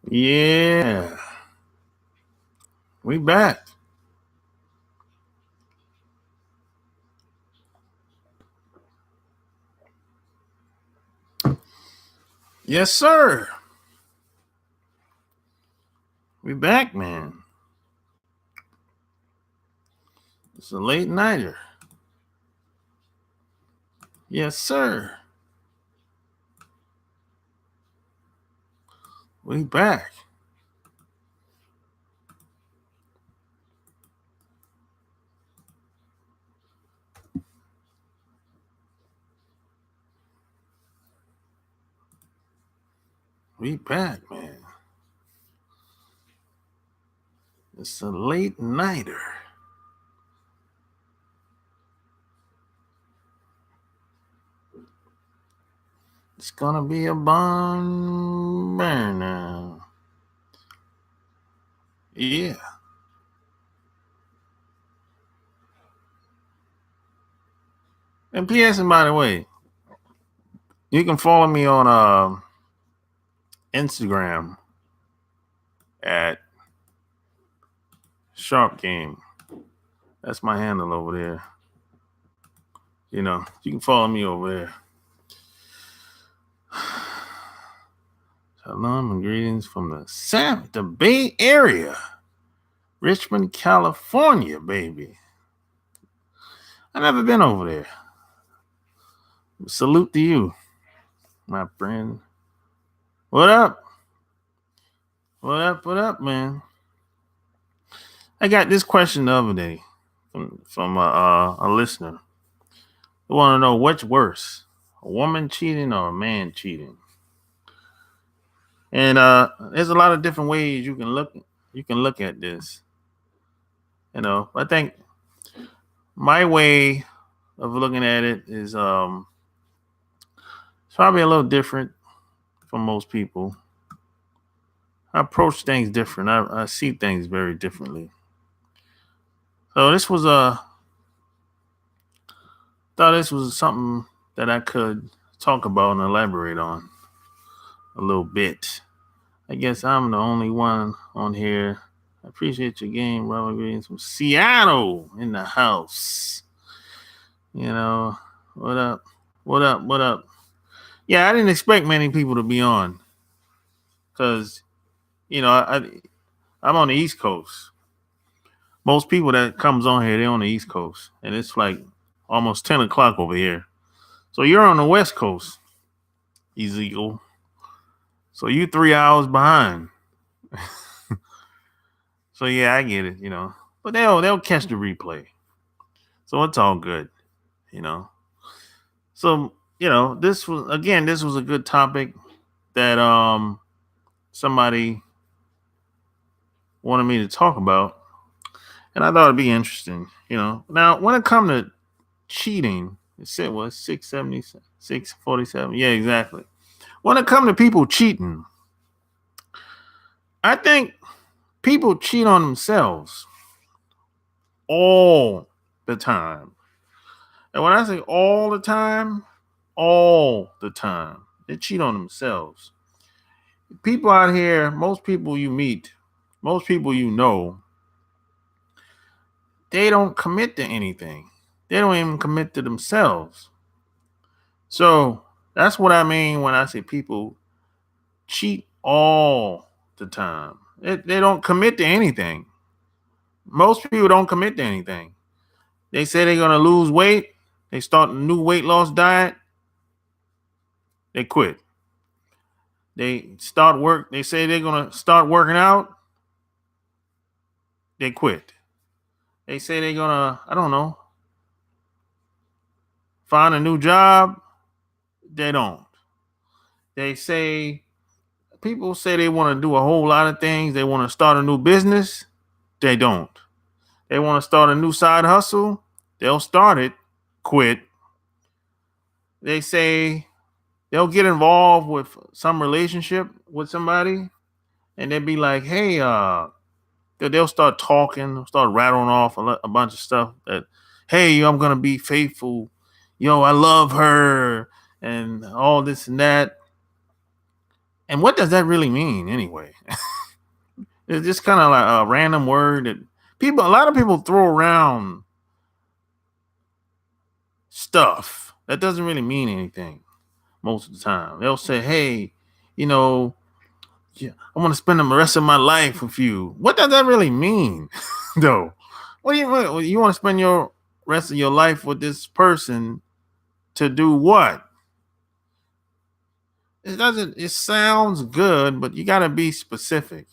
Yeah, we back. Yes, sir. We back, man. It's a late nighter. Yes, sir. We back. We back, man. It's a late nighter. It's gonna be a barn burner. Yeah. And P.S. And by the way, you can follow me on Instagram at Sharp Game. That's my handle over there. You can follow me over there. Shalom and greetings from the Bay Area, Richmond, California, baby. I never been over there. Salute to you, my friend. What up? What up? What up, man? I got this question the other day from a listener. They want to know what's worse, a woman cheating or a man cheating. And there's a lot of different ways you can look at this. I think my way of looking at it is it's probably a little different from most people. I approach things different. I see things very differently. So thought this was something that I could talk about and elaborate on a little bit. I guess I'm the only one on here. I appreciate your game, brother. Greetings from Seattle in the house. What up? What up? What up? Yeah, I didn't expect many people to be on because I'm on the East Coast. Most people that comes on here, they're on the East Coast, and it's like almost 10 o'clock over here. So you're on the West Coast, Ezekiel. So you 3 hours behind. So yeah, I get it, but they'll catch the replay, so it's all good, you know. So this was a good topic that somebody wanted me to talk about, and I thought it'd be interesting, Now, when it comes to cheating, it said what 670, 647. Yeah, exactly. When it comes to people cheating, I think people cheat on themselves all the time. And when I say all the time, they cheat on themselves. People out here, most people you meet, most people they don't commit to anything. They don't even commit to themselves. So that's what I mean when I say people cheat all the time. They don't commit to anything. Most people don't commit to anything. They say they're going to lose weight. They start a new weight loss diet. They quit. They say they're going to start working out. They quit. They say they're going to, I don't know, find a new job. They don't. People say they want to do a whole lot of things. They want to start a new business. They don't. They want to start a new side hustle. They'll start it, quit. They say they'll get involved with some relationship with somebody, and they'll be like, hey, they'll start talking, start rattling off a bunch of stuff that, hey, I'm going to be faithful. I love her and all this and that. And what does that really mean anyway? It's just kind of like a random word that a lot of people throw around stuff that doesn't really mean anything most of the time. They'll say, hey, you know, yeah, I want to spend the rest of my life with you. What does that really mean, though? What do you want to spend your rest of your life with this person to do what? It doesn't. It sounds good, but you got to be specific.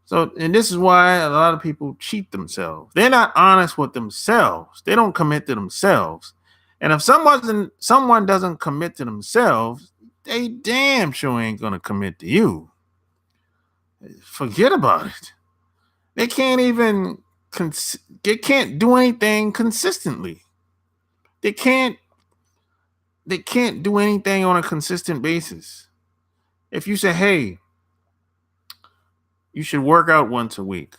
So, and this is why a lot of people cheat themselves. They're not honest with themselves. They don't commit to themselves. And if someone doesn't commit to themselves, they damn sure ain't gonna commit to you. Forget about it. They can't even they can't do anything consistently. They can't do anything on a consistent basis. If you say, "Hey, you should work out once a week.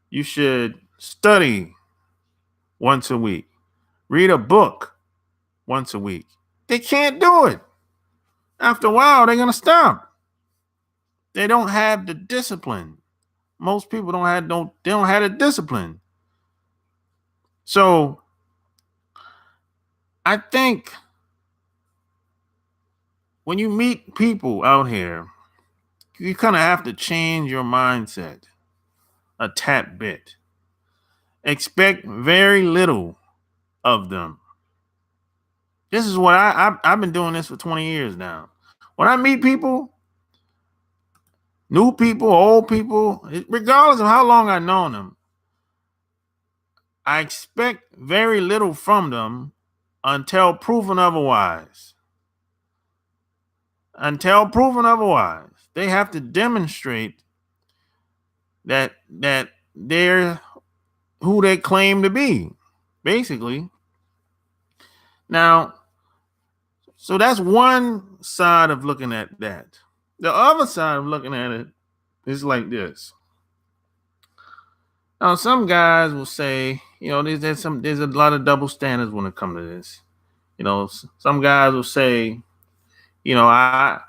You should study once a week. Read a book once a week." They can't do it. After a while, they're gonna stop. They don't have the discipline. Most people they don't have the discipline. So I think when you meet people out here, you kind of have to change your mindset a tad bit. Expect very little of them. This is what I've been doing this for 20 years now. When I meet people, new people, old people, regardless of how long I've known them, I expect very little from them until proven otherwise. Until proven otherwise, they have to demonstrate that they're who they claim to be, basically. Now, so that's one side of looking at that. The other side of looking at it is like this. Now, some guys will say, there's a lot of double standards when it comes to this. Some guys will say, I'm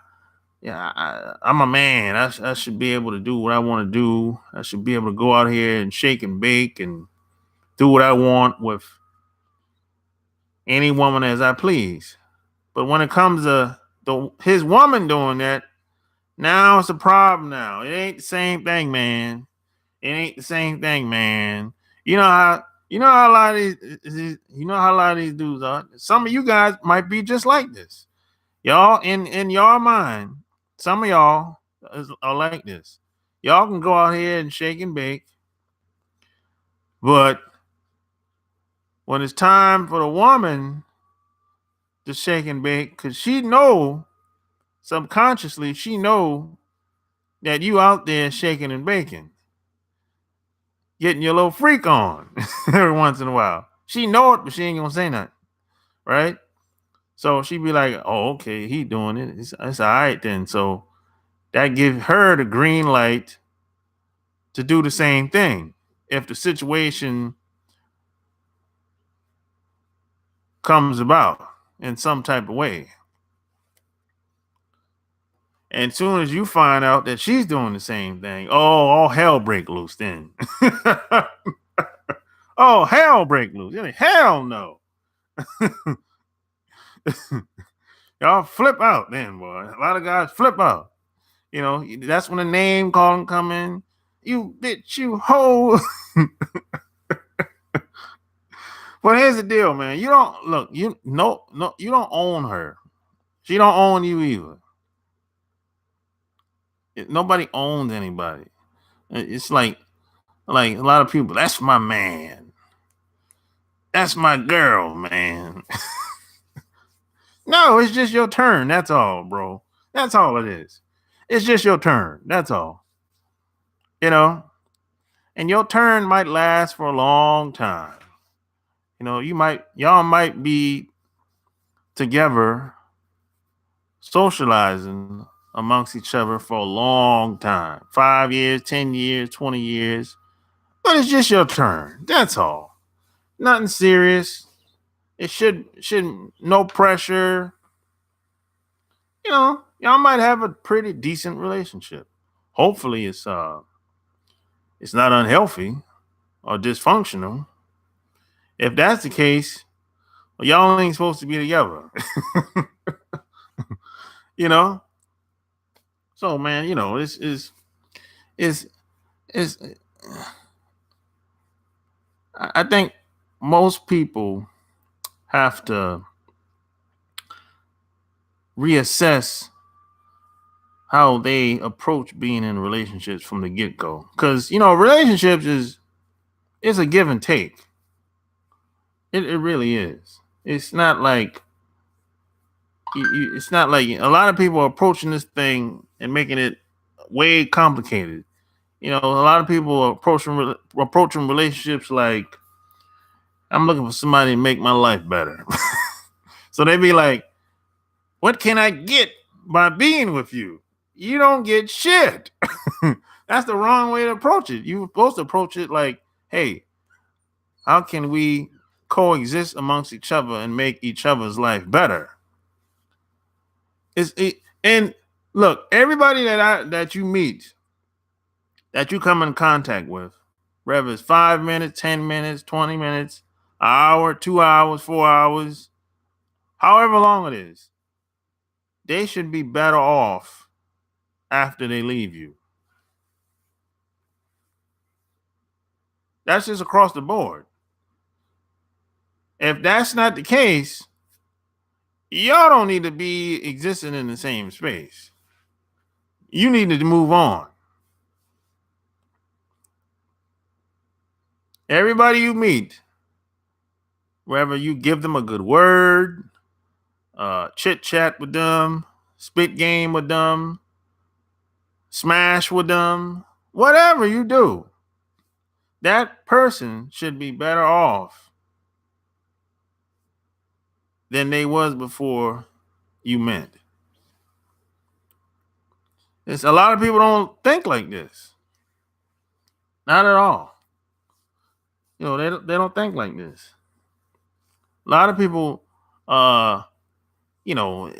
a man. I should be able to do what I want to do. I should be able to go out here and shake and bake and do what I want with any woman as I please. But when it comes to his woman doing that, now it's a problem. Now it ain't the same thing, man. It ain't the same thing, man. You know how a lot of these dudes are. Some of you guys might be just like this. Y'all in your mind, some of y'all are like this. Y'all can go out here and shake and bake, but when it's time for the woman to shake and bake, because subconsciously she know that you out there shaking and baking, getting your little freak on every once in a while. She know it, but she ain't gonna say nothing, right? So she be like, "Oh, okay, he doing it. It's all right then." So that gives her the green light to do the same thing if the situation comes about in some type of way. And as soon as you find out that she's doing the same thing, all hell break loose then. Oh, hell break loose. Hell no. Y'all flip out then, boy. A lot of guys flip out. That's when the name calling come in. You bitch, you hoe. But here's the deal, man. You don't look, you no, you don't own her. She don't own you either. Nobody owns anybody. It's like a lot of people, that's my man. That's my girl, man. No, it's just your turn. That's all, bro. That's all it is. It's just your turn. That's all. And your turn might last for a long time. Y'all might be together socializing amongst each other for a long time. 5 years, 10 years, 20 years. But it's just your turn. That's all. Nothing serious. It should no pressure. y'all might have a pretty decent relationship. Hopefully it's not unhealthy or dysfunctional. If that's the case, well, y'all ain't supposed to be together. you know? So man, it's it's I think most people have to reassess how they approach being in relationships from the get-go. Because relationships is a give and take. It really is. It's not like it's not like a lot of people are approaching this thing and making it way complicated. A lot of people are approaching relationships like I'm looking for somebody to make my life better. So they be like, "What can I get by being with you?" You don't get shit. That's the wrong way to approach it. You're supposed to approach it like, "Hey, how can we coexist amongst each other and make each other's life better?" And look, everybody that you meet, that you come in contact with, whether it's 5 minutes, 10 minutes, 20 minutes, an hour, 2 hours, 4 hours, however long it is, they should be better off after they leave you. That's just across the board. If that's not the case, y'all don't need to be existing in the same space. You need to move on. Everybody you meet, whether you give them a good word, chit chat with them, spit game with them, smash with them, whatever you do, that person should be better off than they was before you met. It's a lot of people don't think like this. Not at all. They don't think like this. A lot of people, you know,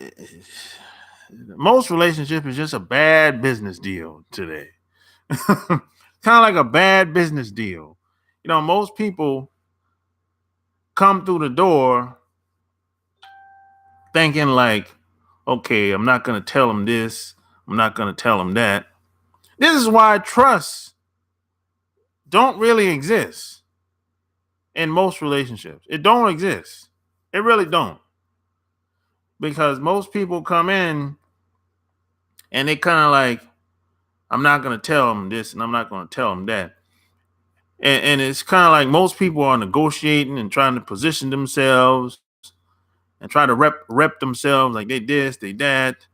most relationship is just a bad business deal today. Kind of like a bad business deal. Most people come through the door thinking like, okay, I'm not going to tell them this. I'm not going to tell them that. This is why trust don't really exist in most relationships. It don't exist. It really don't. Because most people come in and they kind of like, I'm not going to tell them this and I'm not going to tell them that. And it's kind of like most people are negotiating and trying to position themselves and try to rep themselves like they this, they that.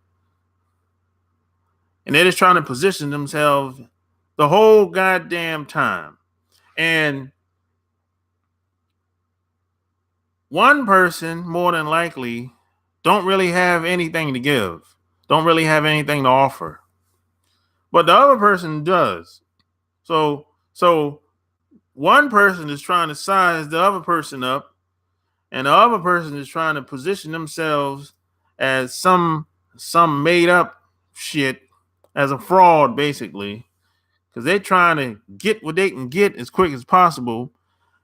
And they're just trying to position themselves the whole goddamn time. And one person, more than likely, don't really have anything to give, don't really have anything to offer. But the other person does. So one person is trying to size the other person up, and the other person is trying to position themselves as some made up shit, as a fraud, basically, because they're trying to get what they can get as quick as possible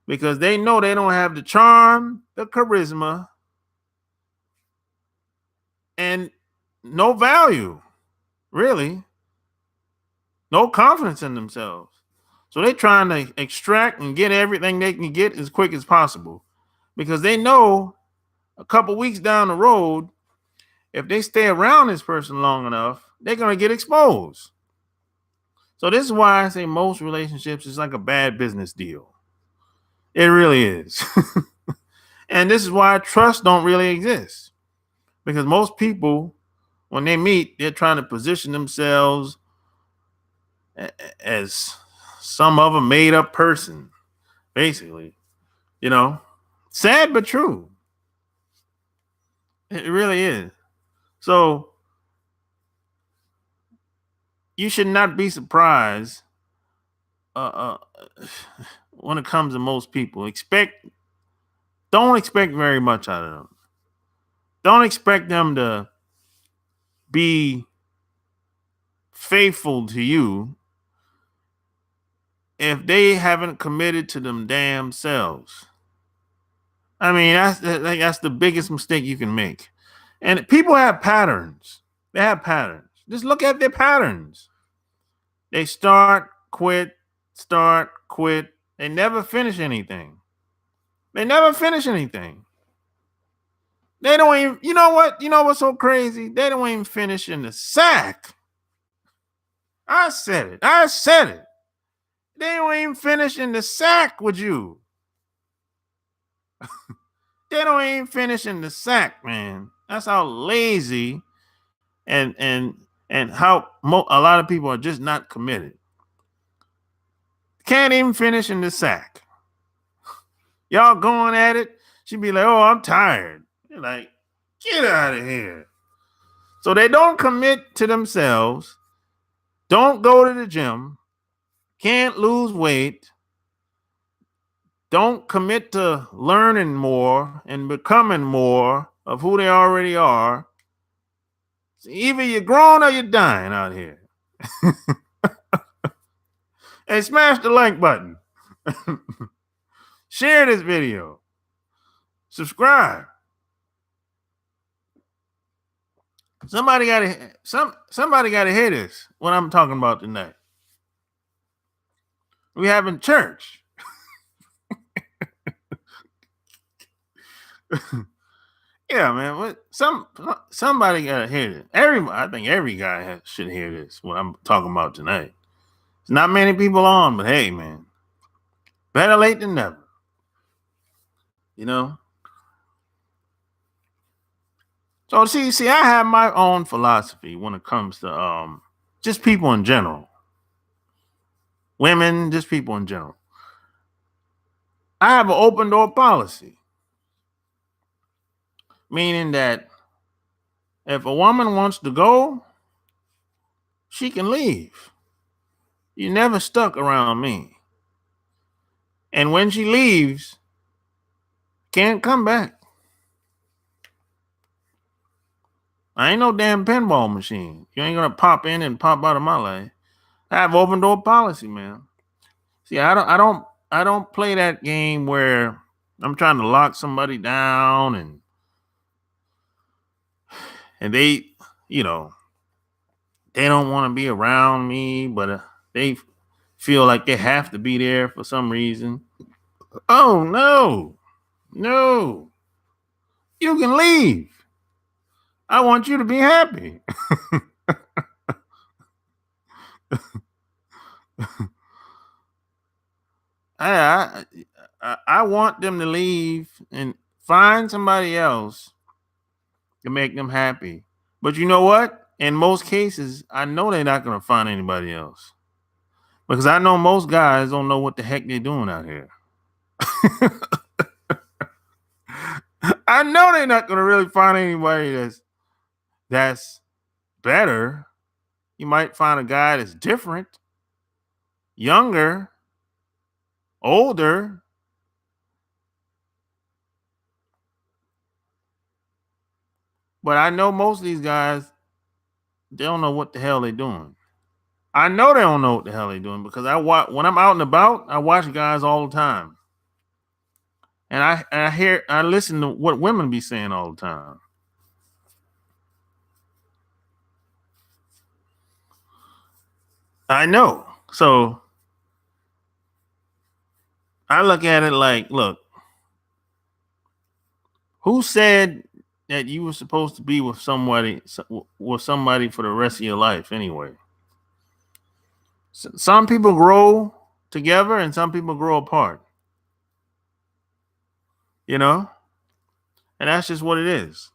because they know they don't have the charm, the charisma, and no value, really, no confidence in themselves. So they're trying to extract and get everything they can get as quick as possible because they know a couple weeks down the road, if they stay around this person long enough, they're going to get exposed. So this is why I say most relationships is like a bad business deal. It really is. And this is why trust don't really exist. Because most people, when they meet, they're trying to position themselves as some other made up person, basically. Sad but true. It really is. So you should not be surprised when it comes to most people. Don't expect very much out of them. Don't expect them to be faithful to you if they haven't committed to them damn selves? I mean, that's the biggest mistake you can make. And people have patterns. They have patterns. Just look at their patterns. They start, quit, start, quit. They never finish anything. They never finish anything. They don't even, you know what? You know what's so crazy? They don't even finish in the sack. I said it. I said it. They don't even finish in the sack with you. They don't even finish in the sack, man. That's how lazy and how a lot of people are just not committed. Can't even finish in the sack. Y'all going at it. She'd be like, "Oh, I'm tired." You're like, "Get out of here." So they don't commit to themselves. Don't go to the gym. Can't lose weight. Don't commit to learning more and becoming more of who they already are. So either you're growing or you're dying out here. Hey, smash the like button. Share this video. Subscribe. Somebody gotta hear this. What I'm talking about tonight. We having church. Yeah, man. What somebody gotta hear this. I think every guy should hear this. What I'm talking about tonight. There's not many people on, but hey, man, better late than never. You know. So see, I have my own philosophy when it comes to just people in general, women, just people in general. I have an open door policy, meaning that if a woman wants to go, she can leave. You're never stuck around me. And when she leaves, can't come back. I ain't no damn pinball machine. You ain't gonna pop in and pop out of my life. I have open door policy, man. See, I don't play that game where I'm trying to lock somebody down and they, you know, they don't want to be around me, but they feel like they have to be there for some reason. Oh no, you can leave. I want you to be happy. I want them to leave and find somebody else to make them happy. But you know what? In most cases, I know they're not going to find anybody else because I know most guys don't know what the heck they're doing out here. I know they're not going to really find anybody that's better. You might find a guy that's different, younger, older. But I know most of these guys, they don't know what the hell they're doing. I know they don't know what the hell they're doing because when I'm out and about, I watch guys all the time. And I listen to what women be saying all the time. I know. So I look at it like, look, who said that you were supposed to be with somebody for the rest of your life anyway? Some people grow together and some people grow apart. You know? And that's just what it is.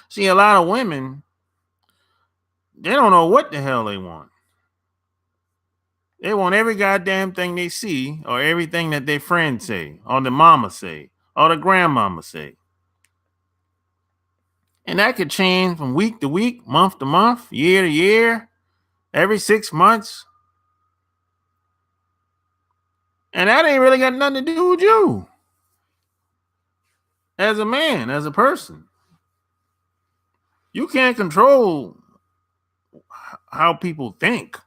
See, a lot of women, they don't know what the hell they want. They want every goddamn thing they see or everything that their friends say or the mama say or the grandmama say. And that could change from week to week, month to month, year to year, every 6 months. And that ain't really got nothing to do with you as a man, as a person. You can't control how people think.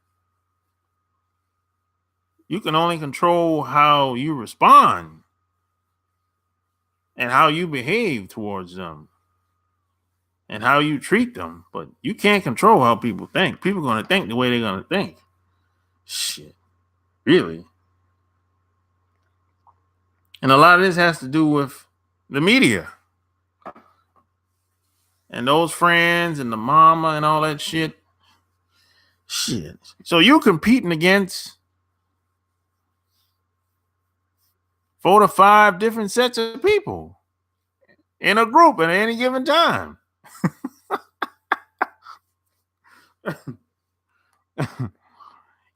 You can only control how you respond and how you behave towards them and how you treat them. But you can't control how people think. People are going to think the way they're going to think. Shit. Really. And a lot of this has to do with the media and those friends and the mama and all that shit. Shit. So you competing against 4 to 5 different sets of people in a group at any given time.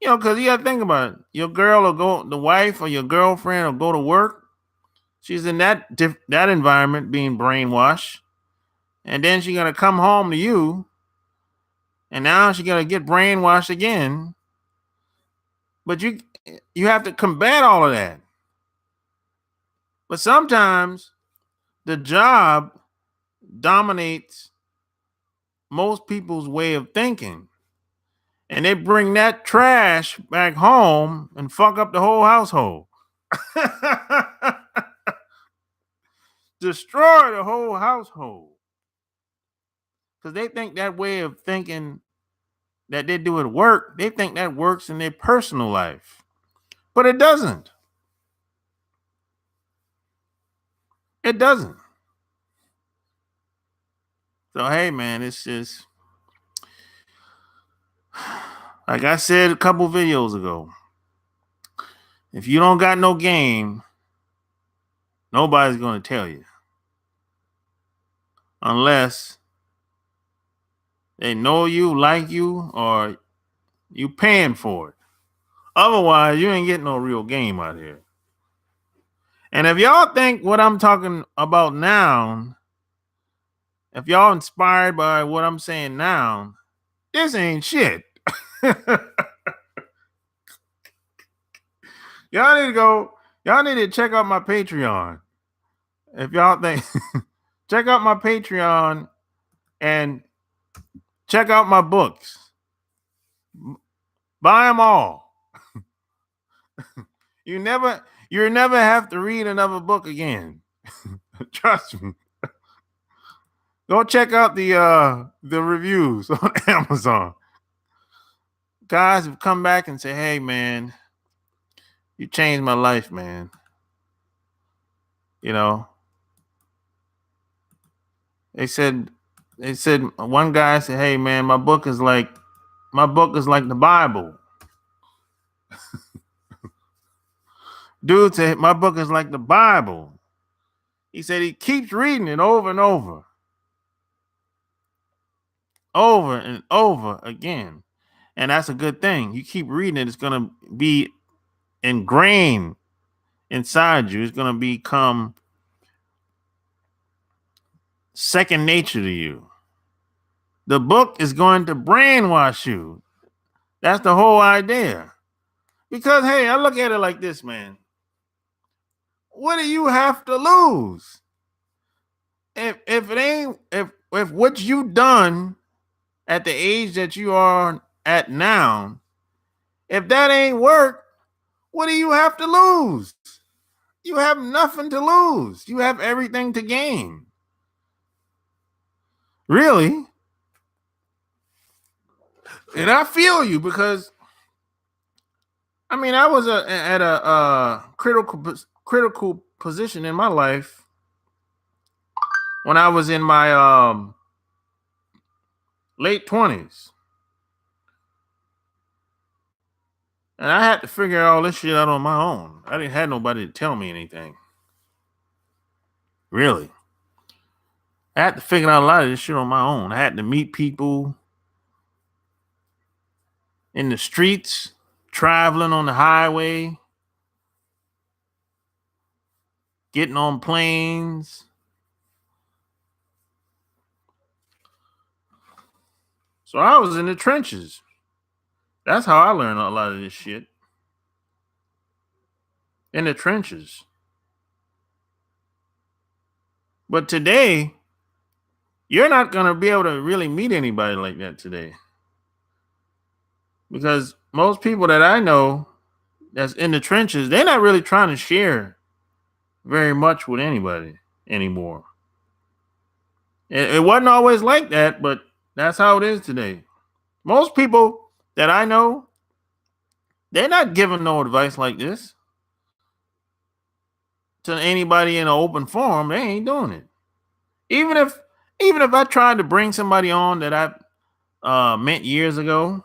Because you got to think about it. Your girl will go, the wife or your girlfriend will go to work. She's in that environment being brainwashed. And then she's going to come home to you. And now she's going to get brainwashed again. But you have to combat all of that. But sometimes the job dominates most people's way of thinking. And they bring that trash back home and fuck up the whole household. Destroy the whole household. Because they think that way of thinking that they do at work, they think that works in their personal life. But it doesn't. It doesn't. So, hey, man, it's just, like I said a couple videos ago, if you don't got no game, nobody's going to tell you. Unless they know you, like you, or you paying for it. Otherwise, you ain't getting no real game out here. And if y'all think what I'm talking about now, if y'all inspired by what I'm saying now, this ain't shit. Y'all need to check out my Patreon. If y'all think, check out my Patreon and check out my books. Buy them all. You never have to read another book again. Trust me. Go check out the reviews on Amazon. Guys have come back and say, "Hey, man, you changed my life, man." They said one guy said, "Hey, man, my book is like the Bible." Dude said, "My book is like the Bible." He said he keeps reading it over and over and over again. And that's a good thing. You keep reading it, it's going to be ingrained inside you. It's going to become second nature to you. The book is going to brainwash you. That's the whole idea. Because, hey, I look at it like this, man. What do you have to lose? If what you done at the age that you are at now, if that ain't work, what do you have to lose? You have nothing to lose. You have everything to gain. Really? And I feel you, because I mean, I was at a critical position in my life when I was in my late 20s. And I had to figure all this shit out on my own. I didn't have nobody to tell me anything. Really. I had to figure out a lot of this shit on my own. I had to meet people in the streets, traveling on the highway, getting on planes. So I was in the trenches. That's how I learned a lot of this shit. In the trenches. But today, You're not going to be able to really meet anybody like that today, because most people that I know that's in the trenches, they're not really trying to share very much with anybody anymore. It wasn't always like that, but that's how it is today. Most people that I know, they're not giving no advice like this to anybody in an open forum. They ain't doing it. Even if I tried to bring somebody on that I met years ago,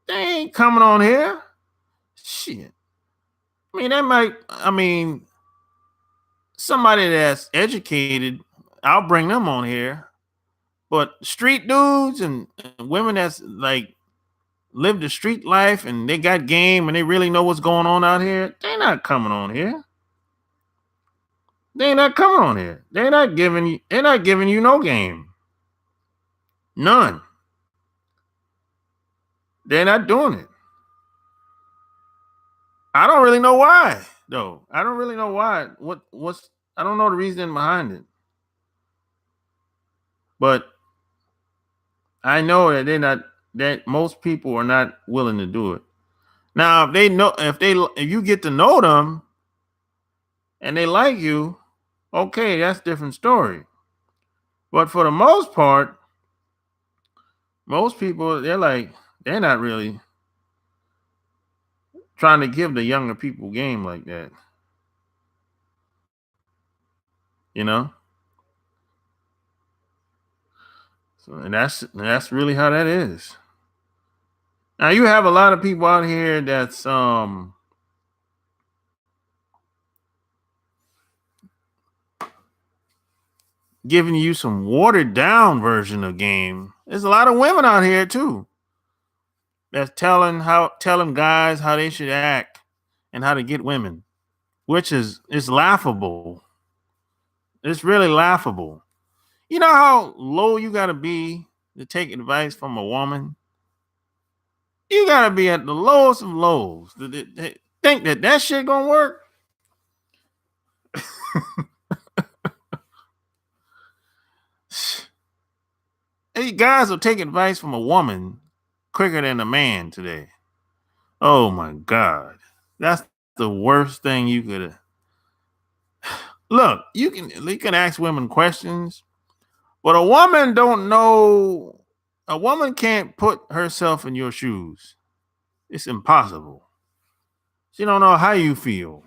they ain't coming on here. Shit. I mean, somebody that's educated, I'll bring them on here. But street dudes and women that's like live the street life and they got game and they really know what's going on out here, they not coming on here. They not coming on here. They're not giving you no game. None. They're not doing it. I don't really know why, though. I don't really know why. What's I don't know the reason behind it. But I know that most people are not willing to do it. Now, if you get to know them and they like you, okay, that's a different story. But for the most part, most people they're not really trying to give the younger people game like that. You know? So and that's really how that is. Now you have a lot of people out here that's giving you some watered down version of game. There's a lot of women out here too that's telling guys how they should act and how to get women, which is laughable. It's really laughable. You know how low you gotta be to take advice from a woman? You gotta be at the lowest of lows to think that shit gonna work. Hey, guys will take advice from a woman quicker than a man today. Oh my God. That's the worst thing you could look. You can ask women questions, but a woman can't put herself in your shoes. It's impossible. She don't know how you feel.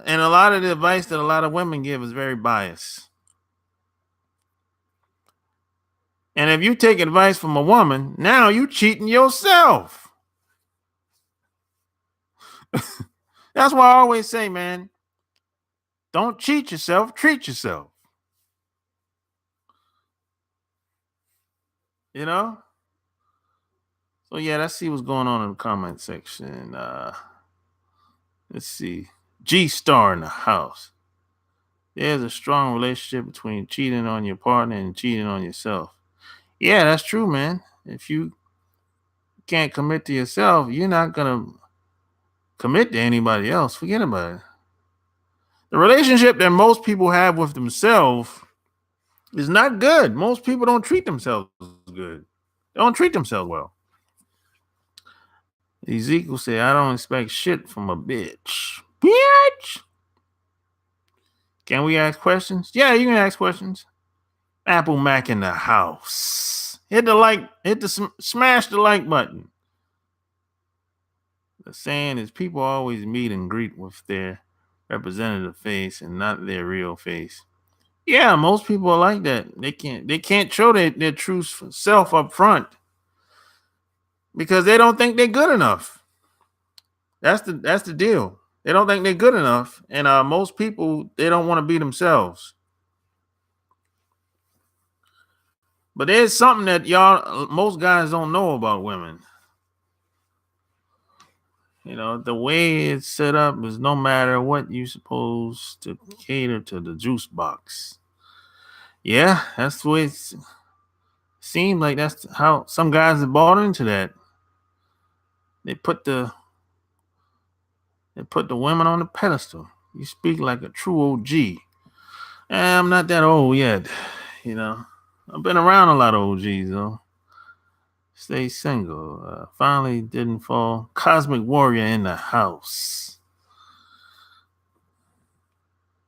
And a lot of the advice that a lot of women give is very biased. And if you take advice from a woman, now you cheating yourself. That's why I always say, man, don't cheat yourself, treat yourself. You know? So yeah, let's see what's going on in the comment section. Let's see. G Star in the house. There's a strong relationship between cheating on your partner and cheating on yourself. Yeah, that's true, man. If you can't commit to yourself, you're not gonna commit to anybody else. Forget about it. The relationship that most people have with themselves is not good. Most people don't treat themselves good. They don't treat themselves well. Ezekiel said, I don't expect shit from a bitch. Bitch. Can we ask questions? Yeah, you can ask questions. Apple Mac in the house. Smash the like button. The saying is people always meet and greet with their representative face and not their real face. Yeah, most people are like that. They can't show their true self up front because they don't think they're good enough. That's the deal. They don't think they're good enough, and most people they don't want to be themselves. But there's something that most guys don't know about women. You know, the way it's set up is no matter what you supposed to cater to the juice box. Yeah, that's the way it seemed like. That's how some guys have bought into that. They put the women on the pedestal. You speak like a true OG. I'm not that old yet, you know. I've been around a lot of OGs though. Stay single. Finally didn't fall. Cosmic warrior in the house.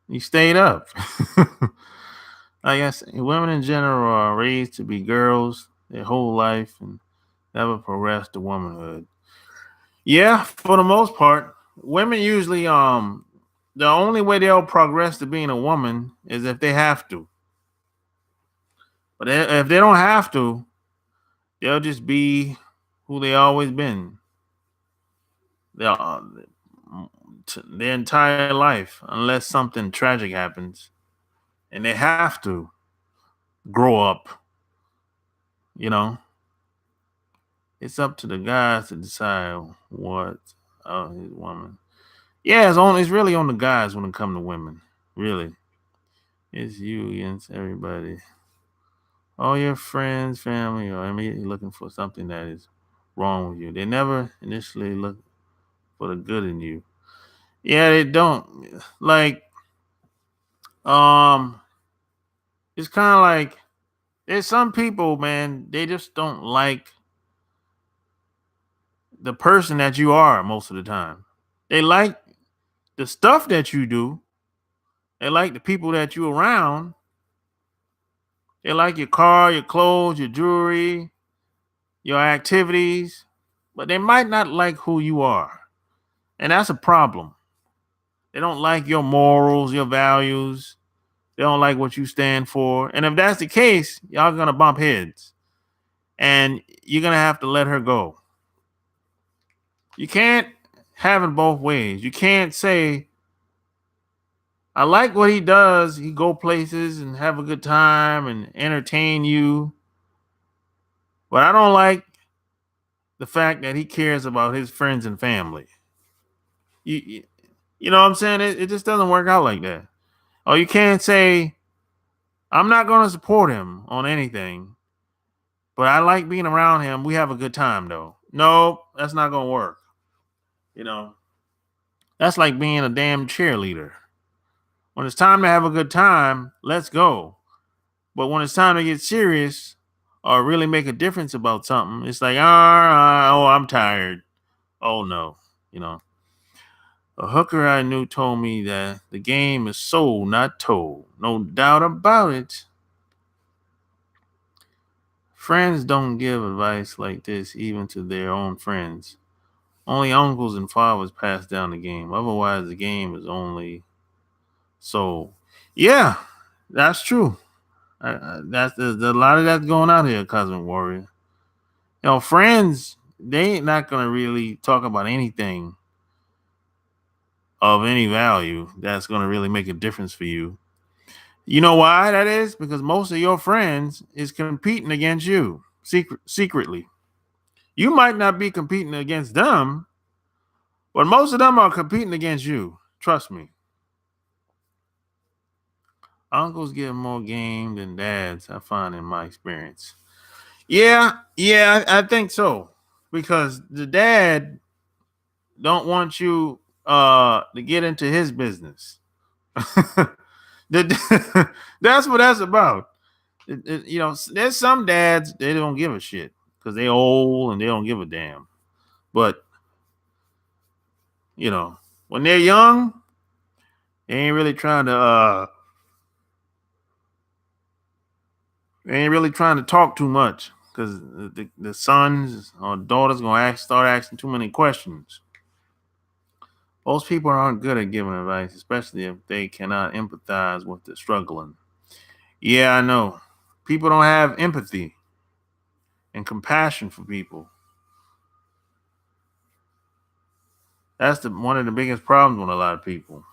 You stayed up. I guess women in general are raised to be girls their whole life and never progress to womanhood. Yeah, for the most part, women usually the only way they'll progress to being a woman is if they have to. But if they don't have to, they'll just be who they always been. They'll their entire life, unless something tragic happens, and they have to grow up. You know, it's up to the guys to decide what his woman. Yeah, it's really on the guys when it comes to women. Really, it's you against everybody. All your friends, family, are immediately looking for something that is wrong with you. They never initially look for the good in you. Yeah, they don't. Like, um, it's kind of like there's some people, man, they just don't like the person that you are most of the time. They like the stuff that you do. They like the people that you around. They like your car, your clothes, your jewelry, your activities, but they might not like who you are. And that's a problem. They don't like your morals, your values. They don't like what you stand for. And if that's the case, y'all gonna bump heads. And you're gonna have to let her go. You can't have it both ways. You can't say, I like what he does. He go places and have a good time and entertain you. But I don't like the fact that he cares about his friends and family. You, you know what I'm saying? It just doesn't work out like that. Or you can't say, I'm not going to support him on anything, but I like being around him. We have a good time though. No, that's not going to work. You know, that's like being a damn cheerleader. When it's time to have a good time, let's go. But when it's time to get serious or really make a difference about something, it's like, oh, I'm tired. Oh no, you know. A hooker I knew told me that the game is sold, not told. No doubt about it. Friends don't give advice like this even to their own friends. Only uncles and fathers pass down the game. Otherwise, the game is only sold. Yeah, that's true. That's there's a lot of that going out here, cousin warrior. You know, friends, they ain't not gonna really talk about anything of any value that's gonna really make a difference for you. You know why that is? Because most of your friends is competing against you secretly. You might not be competing against them, but most of them are competing against you. Trust me. Uncles give more game than dads, I find in my experience. Yeah, I think so. Because the dad don't want you to get into his business. That's what that's about. You know, there's some dads they don't give a shit because they old and they don't give a damn. But you know, when they're young, they ain't really trying to they ain't really trying to talk too much because the sons or daughters gonna start asking too many questions. Most people aren't good at giving advice, especially if they cannot empathize with the struggling. Yeah, I know. People don't have empathy and compassion for people. That's the one of the biggest problems with a lot of people.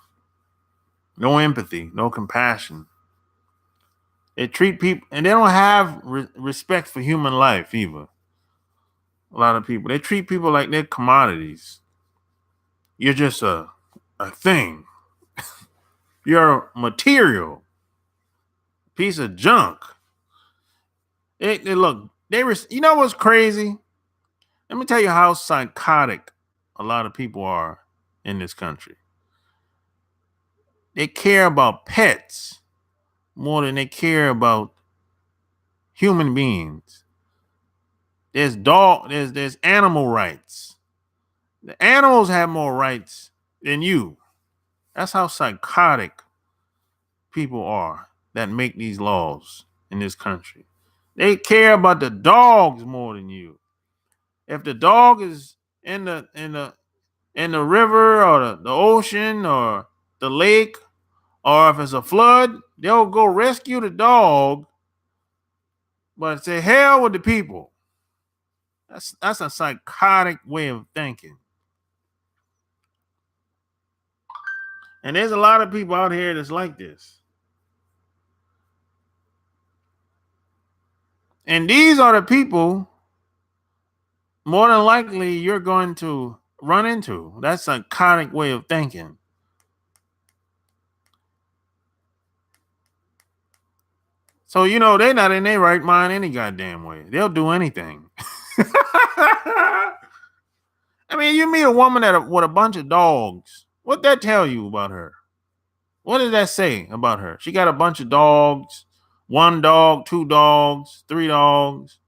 No empathy, no compassion. They treat people, and they don't have respect for human life either. A lot of people, they treat people like they're commodities. You're just a thing. You're material, piece of junk. They look. You know what's crazy? Let me tell you how psychotic a lot of people are in this country. They care about pets. more than they care about human beings. There's animal rights. The animals have more rights than you. That's how psychotic people are that make these laws in this country. They care about the dogs more than you. If the dog is in the river or the ocean or the lake, or if it's a flood, they'll go rescue the dog, but say hell with the people. That's a psychotic way of thinking. And there's a lot of people out here that's like this. And these are the people more than likely you're going to run into. That's a psychotic way of thinking. So, they're not in their right mind any goddamn way. They'll do anything. I mean, you meet a woman with a bunch of dogs. What that tell you about her? What does that say about her? She got a bunch of dogs, 1 dog, 2 dogs, 3 dogs,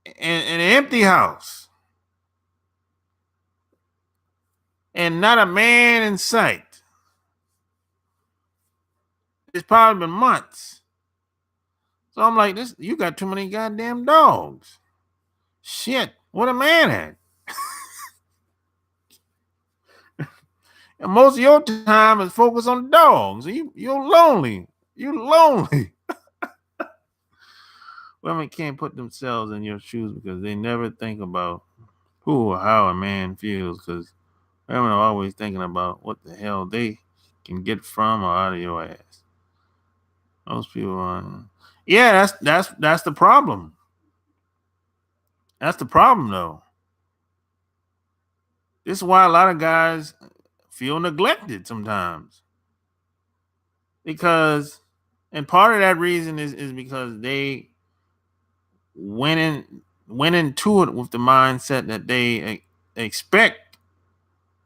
and an empty house. And not a man in sight. It's probably been months. So I'm like, you got too many goddamn dogs. Shit, what a man at. And most of your time is focused on the dogs. You're lonely. You're lonely. Women can't put themselves in your shoes because they never think about who or how a man feels, because women are always thinking about what the hell they can get from or out of your ass. Most people are. Yeah, that's the problem. That's the problem, though. This is why a lot of guys feel neglected sometimes. And part of that reason is because they went into it with the mindset that they expect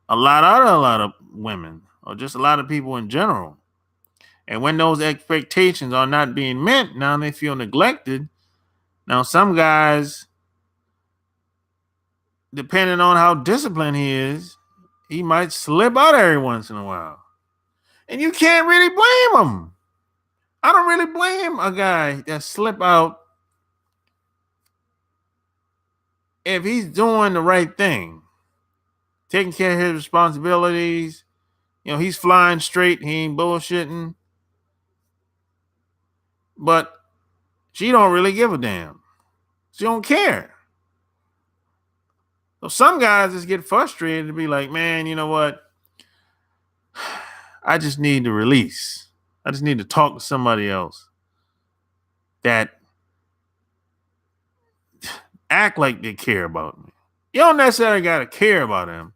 a lot of women, or just a lot of people in general. And when those expectations are not being met, now they feel neglected. Now, some guys, depending on how disciplined he is, he might slip out every once in a while. And you can't really blame him. I don't really blame a guy that slip out if he's doing the right thing, taking care of his responsibilities. He's flying straight. He ain't bullshitting. But she don't really give a damn. She don't care. So some guys just get frustrated and be like, man, you know what? I just need to release. I just need to talk to somebody else that act like they care about me. You don't necessarily got to care about him.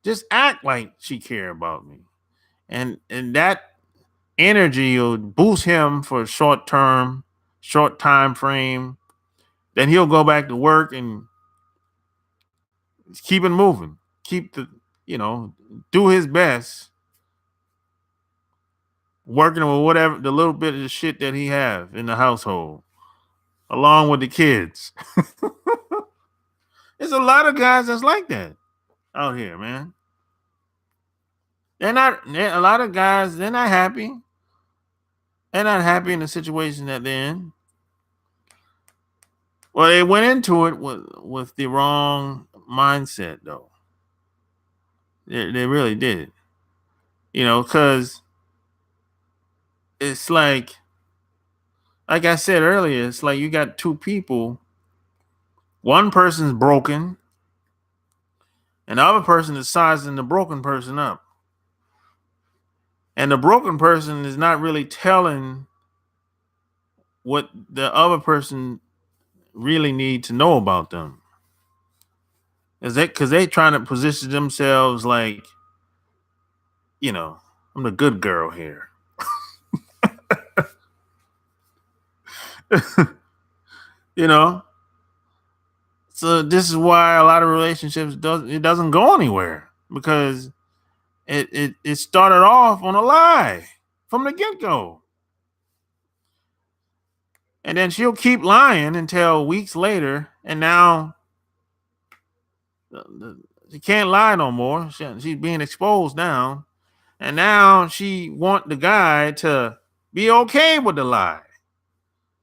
Just act like she care about me. And that energy will boost him for a short time frame. Then he'll go back to work and keep it moving. Do his best, working with whatever the little bit of the shit that he have in the household, along with the kids. There's a lot of guys that's like that out here, man. A lot of guys, they're not happy. They're not happy in the situation that they're in. Well, they went into it with the wrong mindset, though. They really did. Because it's like I said earlier, it's like you got 2 people. One person's broken, and the other person is sizing the broken person up. And the broken person is not really telling what the other person really need to know about them. Is that because they trying to position themselves like, I'm the good girl here. So this is why a lot of relationships doesn't go anywhere, because it started off on a lie from the get-go. And then she'll keep lying until weeks later, and now she can't lie no more. She's being exposed now, and now she want the guy to be okay with the lie.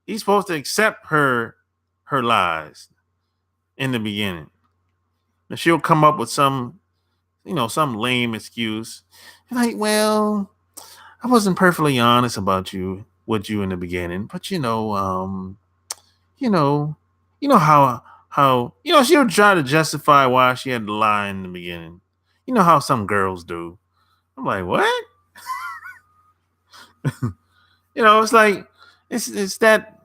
He's supposed to accept her lies in the beginning. And she'll come up with some lame excuse. Like, well, I wasn't perfectly honest about with you in the beginning, but you know, how she'll try to justify why she had to lie in the beginning. You know how some girls do. I'm like, what? It's like it's that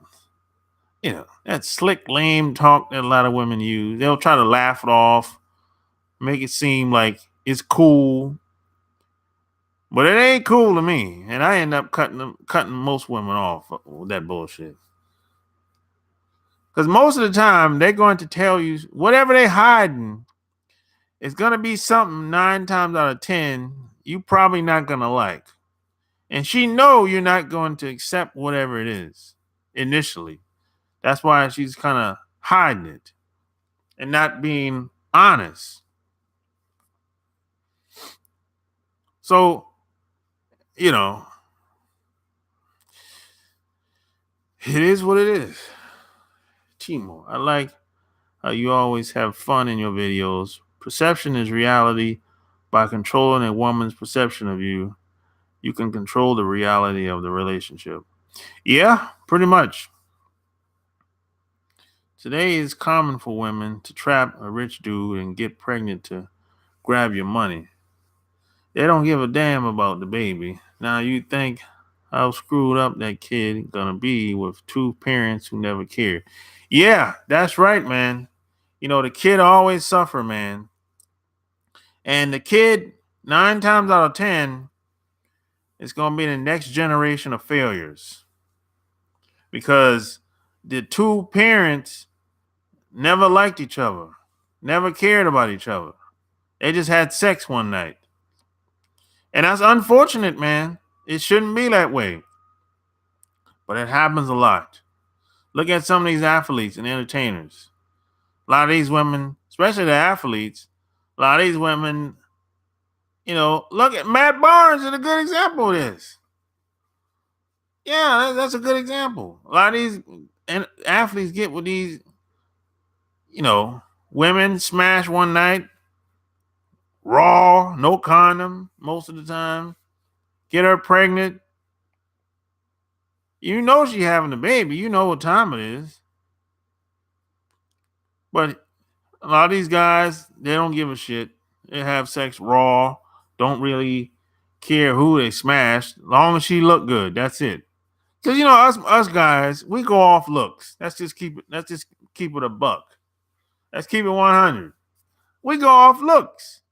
that slick, lame talk that a lot of women use. They'll try to laugh it off, make it seem like it's cool, but it ain't cool to me. And I end up cutting most women off with that bullshit. Because most of the time they're going to tell you whatever they hiding. It's going to be something 9 times out of 10 you probably not going to like. And she know you're not going to accept whatever it is initially. That's why she's kind of hiding it and not being honest. So, it is what it is. Timo, I like how you always have fun in your videos. Perception is reality. By controlling a woman's perception of you, you can control the reality of the relationship. Yeah, pretty much. Today it's common for women to trap a rich dude and get pregnant to grab your money. They don't give a damn about the baby. Now you think how screwed up that kid gonna be with 2 parents who never care. Yeah, that's right, man. The kid always suffer, man. And the kid, 9 times out of 10, is gonna be the next generation of failures. Because the 2 parents never liked each other, never cared about each other. They just had sex one night. And that's unfortunate, man. It shouldn't be that way. But it happens a lot. Look at some of these athletes and entertainers. A lot of these women, especially the athletes, a lot of these women, look at Matt Barnes is a good example of this. Yeah, that's a good example. A lot of these athletes get with these, women smash one night, raw, no condom most of the time, get her pregnant. You know she having a baby. You know what time it is. But a lot of these guys, they don't give a shit. They have sex raw, don't really care who they smash, as long as she look good. That's it. Because us guys, we go off looks. Let's just keep it a buck. Let's keep it 100. We go off looks.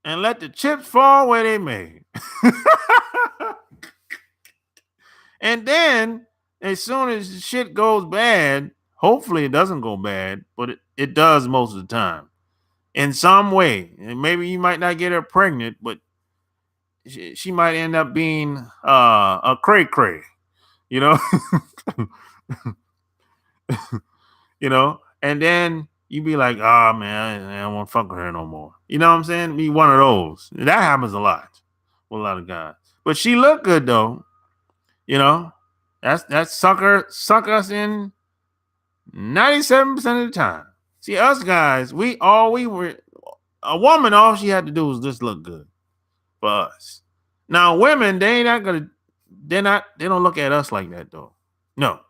And let the chips fall where they may. And then, as soon as shit goes bad, hopefully it doesn't go bad, but it does most of the time. In some way. And maybe you might not get her pregnant, but she might end up being a cray-cray, and then you be like, oh man, I don't want to fuck with her no more. You know what I'm saying? Be one of those. That happens a lot with a lot of guys. But she looked good though. That suck us in 97% of the time. See, us guys, a woman, all she had to do was just look good for us. Now, women, they don't look at us like that though. No.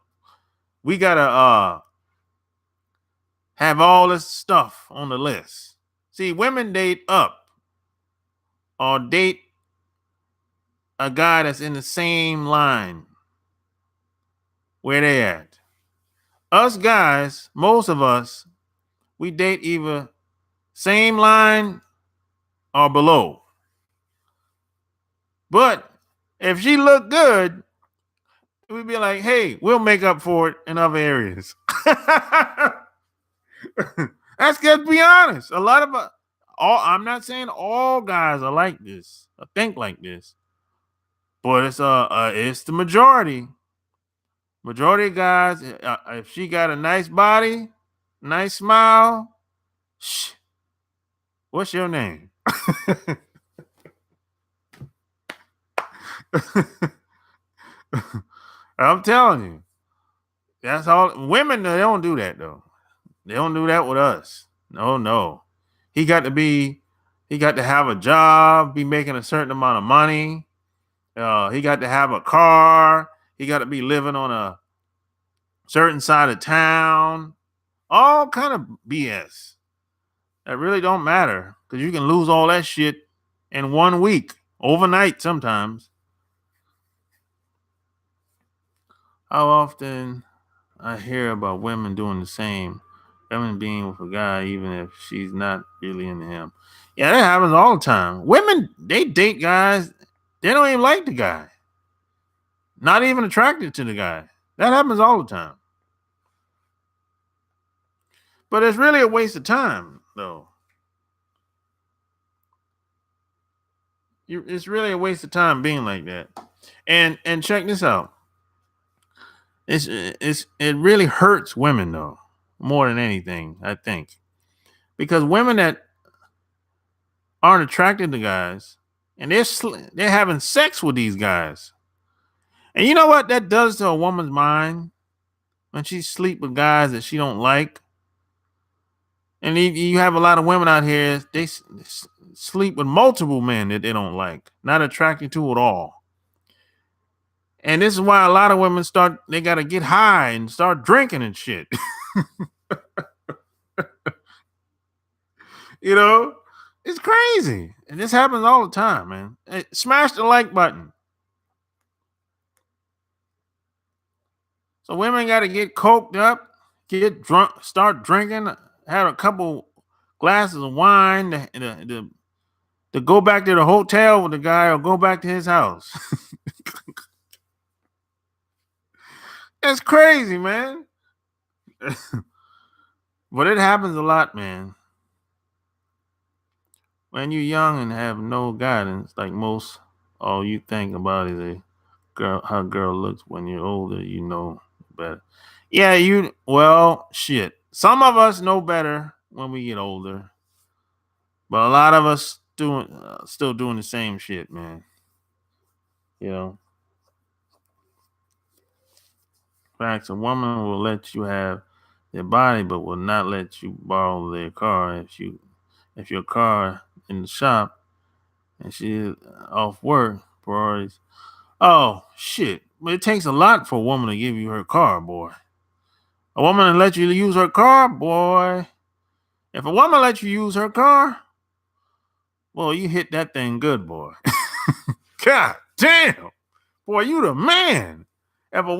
We gotta have all this stuff on the list. See, women date up or date a guy that's in the same line where they at. Us guys, most of us, we date either same line or below. But if she look good, we'd be like, hey, we'll make up for it in other areas. Let's just be honest. A lot of I'm not saying all guys are like this or think like this, but it's the majority. Majority of guys, if she got a nice body, nice smile, shh, what's your name? I'm telling you, that's all. Women, they don't do that though. They don't do that with us. No, no. He got to be, he got to have a job, be making a certain amount of money. He got to have a car. He got to be living on a certain side of town. All kind of BS that really don't matter because you can lose all that shit in 1 week, overnight sometimes. How often I hear about women doing the same, women being with a guy even if she's not really into him. Yeah, that happens all the time. Women, they date guys, they don't even like the guy, not even attracted to the guy. That happens all the time. But it's really a waste of time, though. It's really a waste of time being like that. And check this out. It really hurts women though, more than anything, I think. Because women that aren't attracted to guys and they're having sex with these guys. And you know what that does to a woman's mind when she sleep with guys that she don't like? And you have a lot of women out here, they sleep with multiple men that they don't like, not attracted to at all. And this is why a lot of women they got to get high and start drinking and shit. You know, it's crazy. And this happens all the time, man. Hey, smash the like button. So women got to get coked up, get drunk, start drinking, have a couple glasses of wine to go back to the hotel with the guy or go back to his house. That's crazy, man. But it happens a lot, man. When you're young and have no guidance, like most, all you think about is a girl, how a girl looks. When you're older, you know better. Yeah, well, shit. Some of us know better when we get older, but a lot of us still doing the same shit, man. You know, facts. A woman will let you have their body, but will not let you borrow their car if your car in the shop and she off work. Priorities. Oh shit! But it takes a lot for a woman to give you her car, boy. A woman to let you use her car, boy. If a woman lets you use her car, well, you hit that thing good, boy. God damn, boy, you the man. If a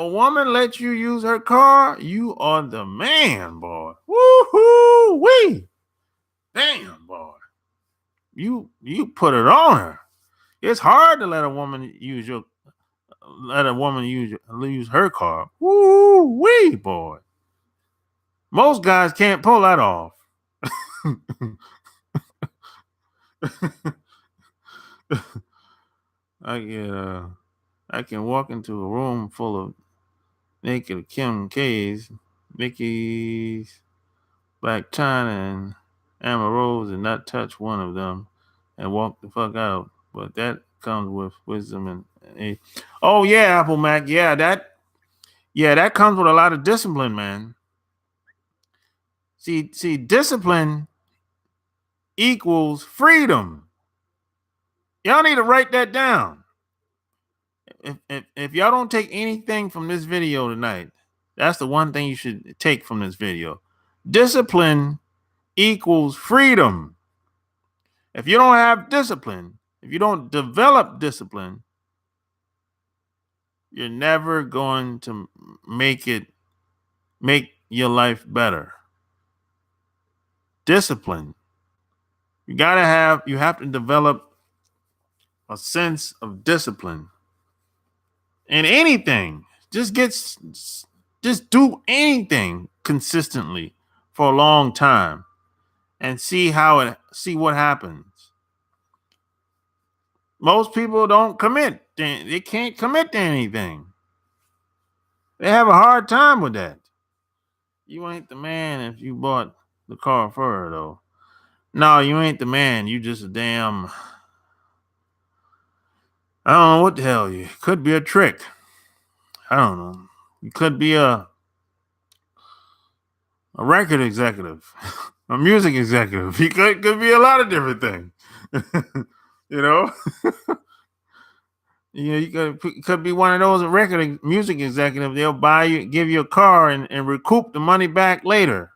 woman lets you use her car, you are the man, boy. Woohoo wee. Damn, boy. You put it on her. It's hard to let a woman use her car. Woo wee, boy. Most guys can't pull that off. I can walk into a room full of naked Kim K's, Mickey's, Black China, and Amber Rose and not touch one of them and walk the fuck out. But that comes with wisdom and age. Oh yeah, Apple Mac. Yeah, that comes with a lot of discipline, man. See, discipline equals freedom. Y'all need to write that down. If y'all don't take anything from this video tonight, that's the one thing you should take from this video. Discipline equals freedom. If you don't have discipline, if you don't develop discipline, you're never going to make your life better. Discipline. You have to develop a sense of discipline in anything. Just do anything consistently for a long time and see what happens. Most people don't commit. They can't commit to anything. They have a hard time with that. You ain't the man if you bought the car for her, though. No, you ain't the man. You just a damn. I don't know what the hell you. Could be a trick. I don't know. You could be a record executive, a music executive. He could be a lot of different things. you know, you could be one of those music executives. They'll buy you, give you a car, and recoup the money back later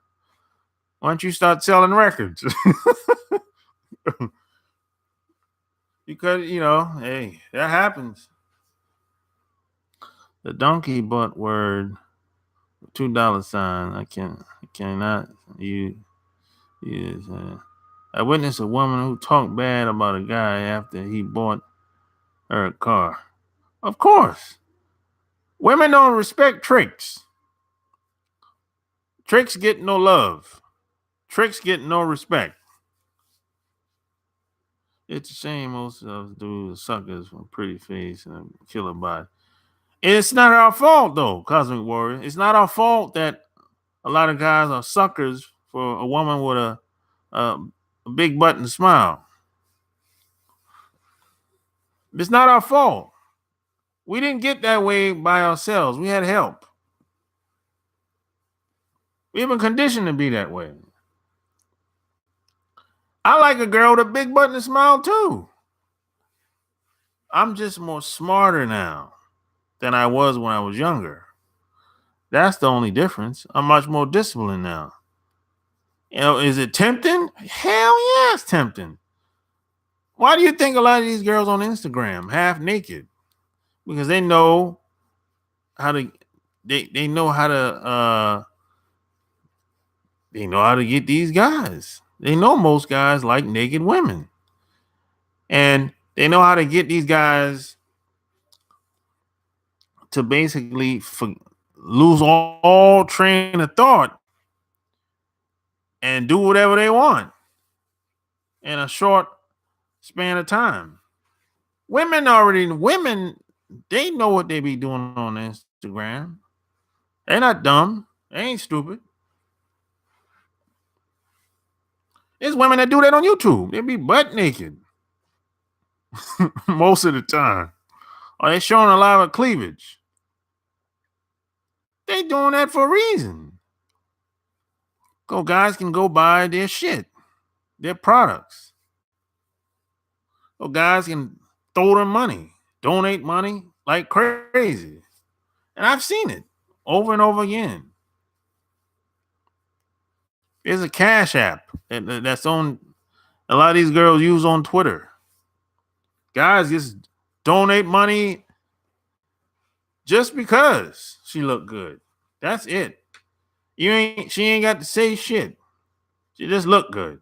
once you start selling records. Because hey, that happens. The donkey butt word, $2 sign. I cannot use. I witnessed a woman who talked bad about a guy after he bought her a car. Of course. Women don't respect tricks. Tricks get no love. Tricks get no respect. It's a shame most of us do suckers from pretty face and a killer body. It's not our fault though, Cosmic Warrior. It's not our fault that a lot of guys are suckers for a woman with a big butt and a smile. It's not our fault. We didn't get that way by ourselves. We had help. We've been conditioned to be that way. I like a girl with a big butt and a smile too. I'm just more smarter now than I was when I was younger. That's the only difference. I'm much more disciplined now. Is it tempting? Hell yeah, it's tempting. Why do you think a lot of these girls on Instagram half naked? Because they know how to they know how to get these guys. They know most guys like naked women. And they know how to get these guys to basically lose all train of thought and do whatever they want in a short span of time. Women, they know what they be doing on Instagram. They're not dumb. They ain't stupid. There's women that do that on YouTube. They be butt naked most of the time. Or they showing a lot of cleavage. They doing that for a reason. So guys can go buy their shit, their products. So guys can throw them money, donate money like crazy. And I've seen it over and over again. There's a Cash App that's on a lot of these girls use on Twitter. Guys just donate money just because she looked good. That's it. She ain't got to say shit. She just looked good.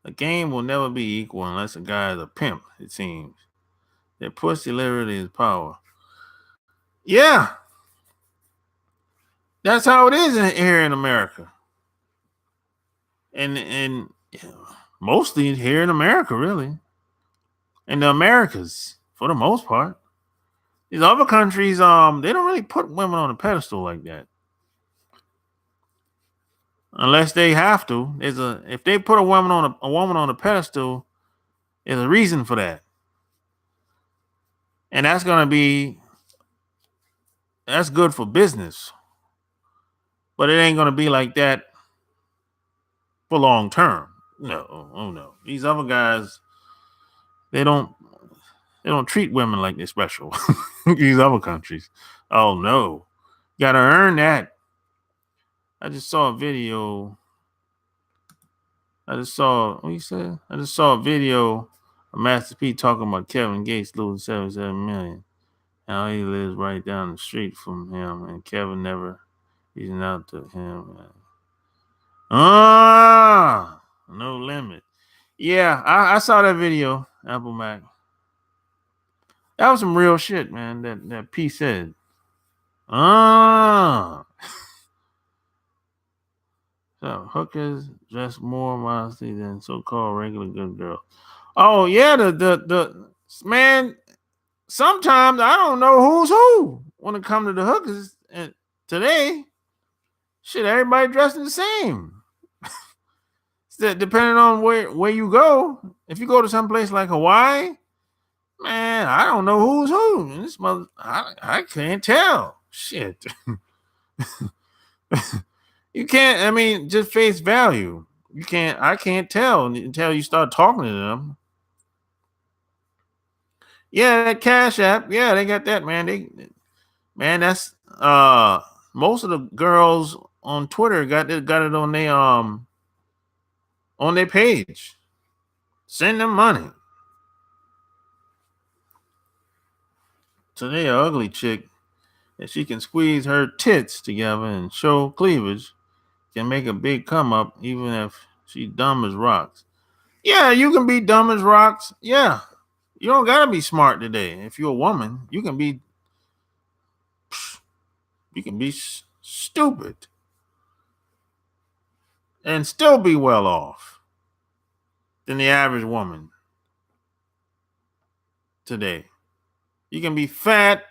A game will never be equal unless a guy is a pimp, it seems. That pussy literally is power. Yeah. That's how it is here in America. And mostly here in America, really. In the Americas, for the most part. These other countries, they don't really put women on a pedestal like that. Unless they have to. If they put a woman on a pedestal, there's a reason for that. And that's good for business. But it ain't gonna be like that for long term. No, oh no. These other guys, they don't treat women like they're special. These other countries. Oh no. You gotta earn that. I just saw a video. What you said? I just saw a video of Master P talking about Kevin Gates losing 77 million. How he lives right down the street from him, and Kevin never reaching out to him. No limit. Yeah, I saw that video, Apple Mac. That was some real shit, man. That P said. So hookers dress more modestly than so-called regular good girls. Oh yeah, the man. Sometimes I don't know who's who when it comes to the hookers. And today, shit, everybody dressing the same. So depending on where you go, if you go to some place like Hawaii, man, I don't know who's who. And this mother, I can't tell. Shit, you can't. I mean, just face value. You can't. I can't tell until you start talking to them. Yeah, that Cash App. Yeah, they got that, man. Man, that's most of the girls on Twitter got it on their page. Send them money. Today, a ugly chick, if she can squeeze her tits together and show cleavage, can make a big come up even if she dumb as rocks. Yeah, you can be dumb as rocks. Yeah. You don't gotta be smart today. If you're a woman, you can be stupid and still be well off than the average woman today. You can be fat,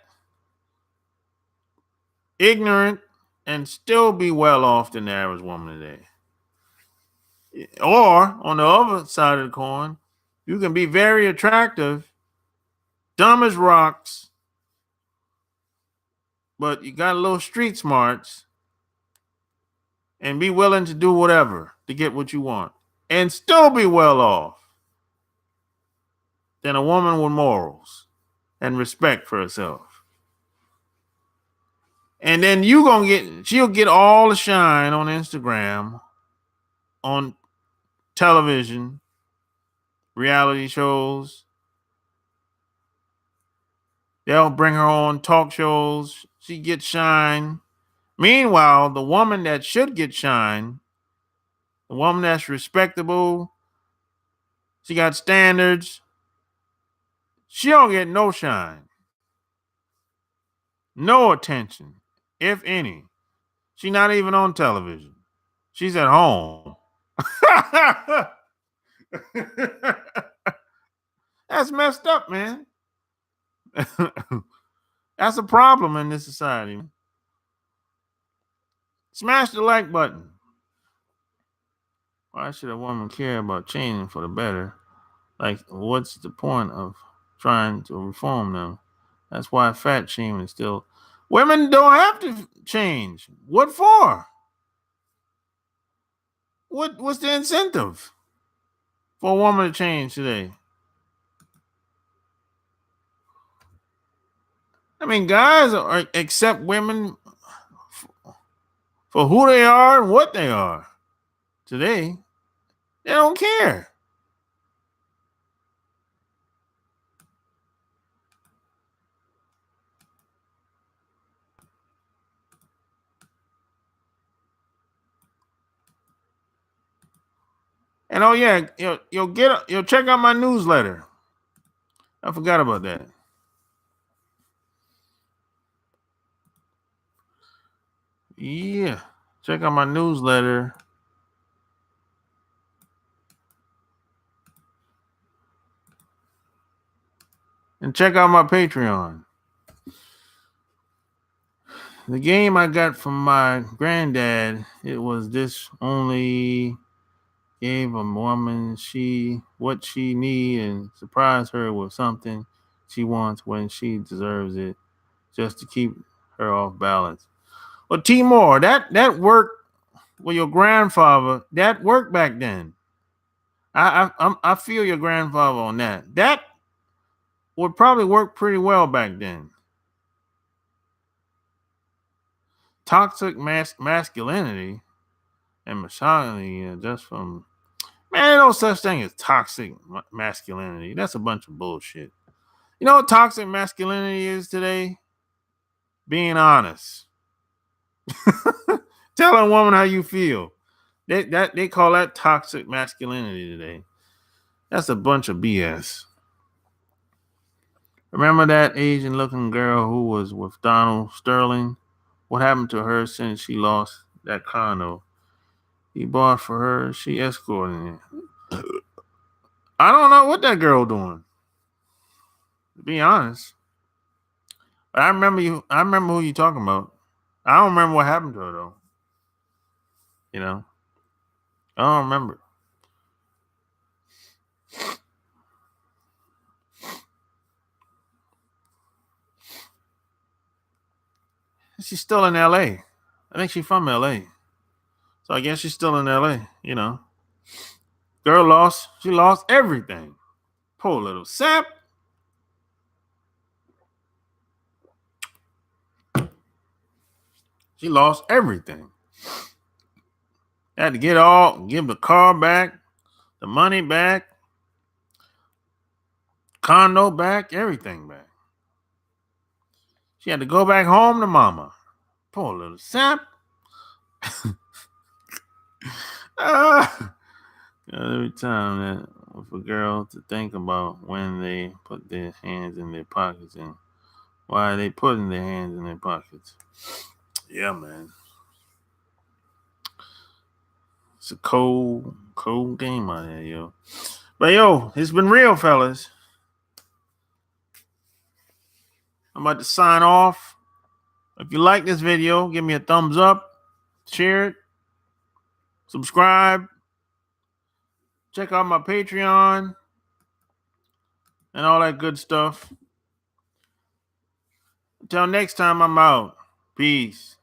ignorant, and still be well off than the average woman today. Or on the other side of the coin, you can be very attractive, dumb as rocks, but you got a little street smarts and be willing to do whatever to get what you want and still be well off than a woman with morals and respect for herself. And then she'll get all the shine on Instagram, on television, reality shows. They'll bring her on talk shows. She gets shine. Meanwhile, the woman that should get shine, the woman that's respectable, she got standards, she don't get no shine, no attention, if any. She's not even on television. She's at home. That's messed up, man. That's a problem in this society. Smash the like button. Why should a woman care about changing for the better? Like, what's the point of trying to reform them? That's why fat shaming is still. Women don't have to change. What for? What's the incentive for a woman to change today? I mean, guys accept women for who they are and what they are. Today, they don't care. And oh yeah, you'll check out my newsletter. I forgot about that. Yeah, check out my newsletter. And check out my Patreon. The game I got from my granddad, it was this only gave a woman what she need and surprise her with something she wants when she deserves it, just to keep her off balance. Well, Timor, that worked with your grandfather. That worked back then. I feel your grandfather on that. That would probably work pretty well back then. Toxic masculinity and misogyny, just from man, there's no such thing as toxic masculinity. That's a bunch of bullshit. You know what toxic masculinity is today? Being honest. Tell a woman how you feel. They call that toxic masculinity today. That's a bunch of BS. Remember that Asian looking girl who was with Donald Sterling? What happened to her since she lost that condo? He bought for her. She escorting it. I don't know what that girl doing. To be honest, but I remember you. I remember who you talking about. I don't remember what happened to her though. You know, I don't remember. She's still in L.A. I think she's from L.A. So I guess she's still in L.A. You know, girl lost. She lost everything. Poor little sap. She lost everything. Had to give the car back, the money back, condo back, everything back. She had to go back home to mama. Poor little sap. Every time that for a girl to think about when they put their hands in their pockets and why they putting their hands in their pockets. Yeah, man. It's a cold game out here, yo. But yo, it's been real, fellas. I'm about to sign off. If you like this video, give me a thumbs up, share it, subscribe, check out my Patreon, and all that good stuff. Until next time, I'm out. Peace.